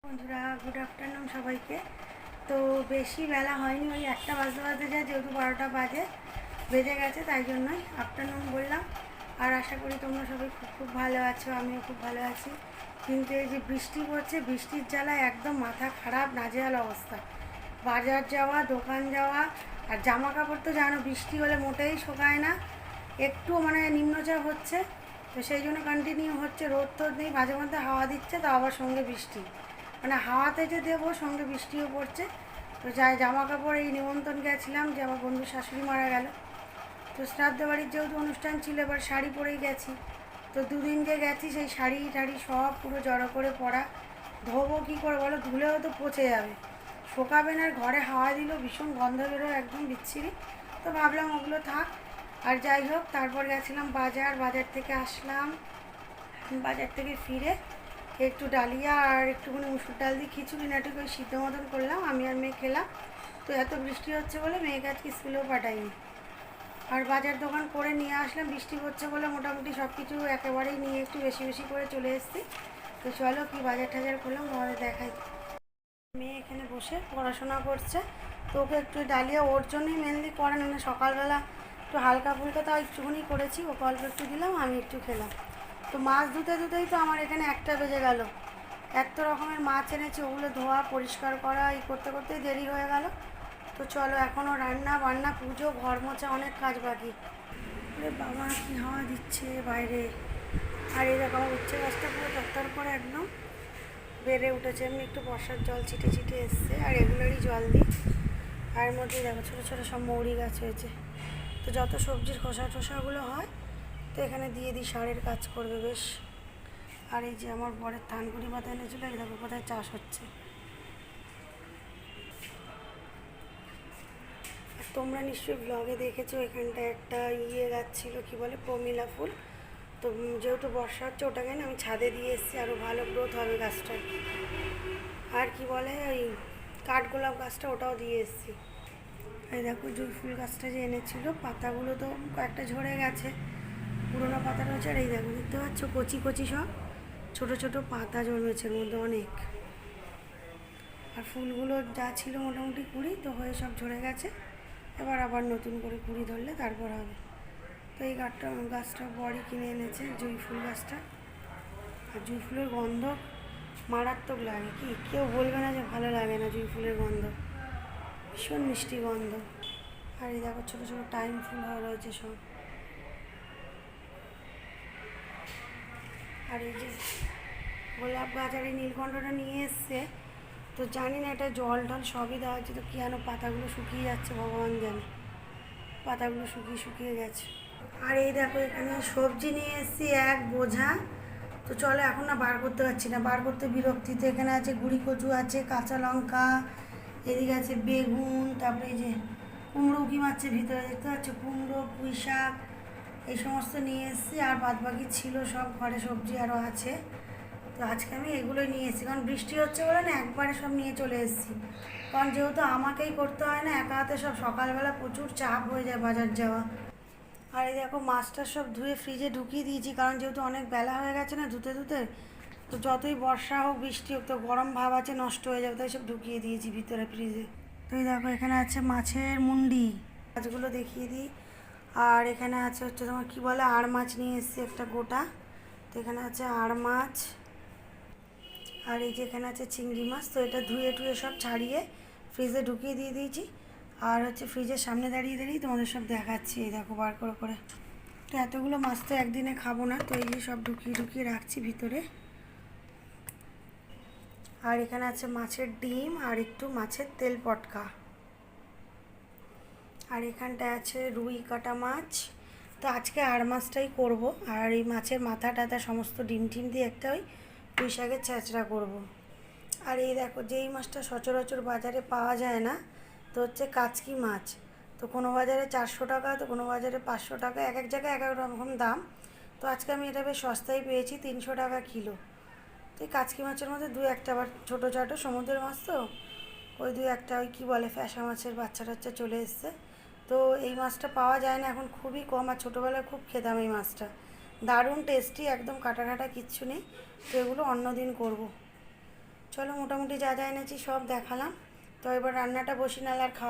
বন্ধুরা, good afternoon সবাইকে। তো বেশি বেলা হয়নি, ওই একটা বাজতে বাজতে যায়, যেহেতু 12টা বেজে গেছে, তাই জন্যই আফটারনুন বললাম। আর আশা করি তোমরা সবাই খুব খুব ভালো আছো, আমিও খুব ভালো আছি। কিন্তু এই যে বৃষ্টি পড়ছে, বৃষ্টির জ্বালায় একদম মাথা খারাপ, নাজেহাল অবস্থা। বাজার যাওয়া, দোকান যাওয়া, আর জামা কাপড় তো জানো বৃষ্টি হলে মোটেই শোকায় না, একটু মানে নিম্নচাপ হচ্ছে, তো সেই জন্য কন্টিনিউ হচ্ছে। রোদ তো নেই, মাঝে মধ্যে হাওয়া দিচ্ছে, তো আবার সঙ্গে বৃষ্টি, মানে হাওয়াতে যে দেবো সঙ্গে বৃষ্টিও পড়ছে। তো যাই জামা কাপড়, এই নিমন্ত্রণ গেছিলাম যে আমার বন্ধুর শাশুড়ি মারা গেল, তো শ্রাদ্ধ বাড়ির যেহেতু অনুষ্ঠান ছিল, এবার শাড়ি পরেই গেছি। তো দুদিন যে গেছি, সেই শাড়ি টাড়ি সব পুরো জড়ো করে পরা, ধোবো কী করে বলো, ধুলেও তো পচে যাবে, শোকাবে না। আর ঘরে হাওয়া দিল, ভীষণ গন্ধ বেরোয়, একদম বিচ্ছিরি। তো ভাবলাম ওগুলো থাক। আর যাই হোক, তারপর গেছিলাম বাজার থেকে আসলাম। বাজার থেকে ফিরে একটু ডালিয়া আর একটুখানি মুসুর ডাল দিয়ে খিচুড়ি নাটুকে ওই সিদ্ধ মতন করলাম, আমি আর মেয়ে খেলাম। তো এত বৃষ্টি হচ্ছে বলে মেয়েকে আজকে স্কুলেও পাঠাইনি। আর বাজার দোকান করে নিয়ে আসলাম, বৃষ্টি হচ্ছে বলে মোটামুটি সব কিছু একেবারেই নিয়ে একটু বেশি বেশি করে চলে এসেছি। তো চলো কি বাজার টাজার করলাম তোমাদের দেখাই। মেয়ে এখানে বসে পড়াশোনা করছে, তো ওকে একটু ডালিয়া ওর জন্যই মেনলি করা, না সকালবেলা একটু হালকা ফুলকা তাও একটুখানি করেছি, ওকে অল্প একটু দিলাম, আমি একটু খেলাম। তো মাছ ধুতেই তো আমার এখানে 1টা বেজে গেল। এত রকমের মাছ এনেছি, ওগুলো ধোয়া পরিষ্কার করা এই করতে করতেই দেরি হয়ে গেল। তো চলো, এখনও রান্না বান্না, পুজো, ঘর মোছা, অনেক কাজ বাকি। বাবা কি হাওয়া দিচ্ছে বাইরে। আর এই দেখো আমার উচ্ছে গাছটা পুরো তত্তর করে একদম বেড়ে উঠেছে, এমনি একটু বর্ষার জল ছিটে ছিটে এসছে, আর এগুলোরই জল দিই। আর এর মধ্যেই দেখো ছোটো ছোটো সব মৌরি গাছ হয়েছে। তো যত সবজির খোসা টোসাগুলো হয়, তো এখানে দিয়ে দিই, সারের কাজ করবে বেশ। আর এই যে আমার বরের থানকুনি পাতা এনেছিল, এই দেখো কোথায় চাষ হচ্ছে। আর তোমরা নিশ্চয়ই ব্লগে দেখেছো, এখানটায় একটা গাছ ছিল, কী বলে, প্রমিলা ফুল। তো যেহেতু বর্ষা হচ্ছে, ওটাকে না আমি ছাদে দিয়ে এসেছি, আরও ভালো গ্রোথ হবে গাছটার। আর কি বলে, ওই কাঠগোলাপ গাছটা, ওটাও দিয়ে এসেছি। এই দেখো জুঁই ফুল গাছটা যে এনেছিল, পাতাগুলো তো কয়েকটা ঝরে গেছে, পুরোনো পাতা রয়েছে। আর এই দেখো দেখতে পাচ্ছ কচি কচি সব ছোট ছোট পাতা জন্মেছে এর মধ্যে অনেক। আর ফুলগুলো যা ছিল মোটামুটি কুড়ি তো হয়ে সব ঝরে গেছে, এবার আবার নতুন করে কুড়ি ধরলে তারপর হবে। তো এই গাছটা বড়ি কিনে এনেছে, জুঁই ফুল গাছটা। আর জুঁই ফুলের গন্ধ মারাত্মক লাগে, কি কেউ বলবে না যে ভালো লাগে না, জুঁই ফুলের গন্ধ ভীষণ মিষ্টি গন্ধ। আর এই দেখো ছোটো ছোটো টাইম ফুল হয়ে রয়েছে সব। আর এই যে গোলাপ গাছ আর এই নীলকণ্ঠটা নিয়ে এসছে, তো জানি না এটা জল টল সবই দেওয়া হচ্ছে, তো কেন পাতাগুলো শুকিয়ে যাচ্ছে ভগবান জানে, পাতাগুলো শুকিয়ে শুকিয়ে গেছে। আর এই দেখো এখানে সবজি নিয়ে এসেছি এক বোঝা। তো চলো, এখন না বার করতে পারছি না, বার করতে বিরক্তিতে। এখানে আছে গুঁড়ি কচু, আছে কাঁচা লঙ্কা, এদিকে আছে বেগুন, তারপরে এই যে কুমড়ো উকি মারছে ভিতরে, দেখতে পাচ্ছ, কুমড়ো, পুঁই শাক, এই সমস্ত নিয়ে এসেছি। আর বাদবাকি ছিল সব ঘরে সবজি আরও আছে, তো আজকে আমি এগুলোই নিয়ে এসেছি। কারণ বৃষ্টি হচ্ছে বলে না, একবারে সব নিয়ে চলে এসেছি। কারণ যেহেতু আমাকেই করতে হয় না একা হাতে, সব সকালবেলা প্রচুর চাপ হয়ে যায় বাজার যাওয়া। আর এই দেখো মাছটা সব ধুয়ে ফ্রিজে ঢুকিয়ে দিয়েছি, কারণ যেহেতু অনেক বেলা হয়ে গেছে না ধুতে ধুতে, তো যতই বর্ষা হোক বৃষ্টি হোক, তো গরম ভাব আছে, নষ্ট হয়ে যাবে, তাই সব ঢুকিয়ে দিয়েছি ভিতরে ফ্রিজে। তো এই দেখো এখানে আছে মাছের মুন্ডি, মাছগুলো দেখিয়ে দিই। আর এখানে আছে হচ্ছে তোমার কী বলে, আড় মাছ নিয়ে এসেছি একটা গোটা। তো এখানে আছে আড় মাছ। আর এই যে এখানে আছে চিংড়ি মাছ। তো এটা ধুয়ে টুয়ে সব ছাড়িয়ে ফ্রিজে ঢুকিয়ে দিয়ে দিয়েছি। আর হচ্ছে ফ্রিজের সামনে দাঁড়িয়ে দাঁড়িয়ে তোমাদের সব দেখাচ্ছি, এই দেখো বার করে করে। তো এতগুলো মাছ তো একদিনে খাবো না, তো এই যে সব ঢুকিয়ে ঢুকিয়ে রাখছি ভিতরে। আর এখানে আছে মাছের ডিম আর একটু মাছের তেল পটকা। আর এখানটায় আছে রুই কাটা মাছ। তো আজকে আর মাছটাই করব। আর এই মাছের মাথা টাথা সমস্ত ডিম টিম দিয়ে একটা ওই পুঁই শাকের ছ্যাঁচড়া করবো। আর এই দেখো, যেই মাছটা সচরাচর বাজারে পাওয়া যায় না, তো হচ্ছে কাচকি মাছ। তো কোনো বাজারে 400 টাকা, তো কোনো বাজারে 500 টাকা, এক এক জায়গায় এক এক রকম দাম। তো আজকে আমি এটা বেশ সস্তায় পেয়েছি, 300 টাকা কিলো। তো এই কাচকি মাছের মধ্যে দু একটা, আবার ছোটো ছোটো সমুদ্রের মাছ, তো ওই দু একটা ওই কী বলে ফ্যাসা মাছের বাচ্চা টাচ্চা চলে এসছে। তো এই মাছটা পাওয়া যায় না এখন, খুবই কম। আর ছোটোবেলায় খুব খেতাম এই মাছটা, দারুণ টেস্টি, একদম কাটা কাটা কিচ্ছু নেই। তো এগুলো অন্য দিন করবো। চলো মোটামুটি যা যা এনেছি সব দেখালাম। তো এবার রান্নাটা বসিয়ে নাল আর খাওয়া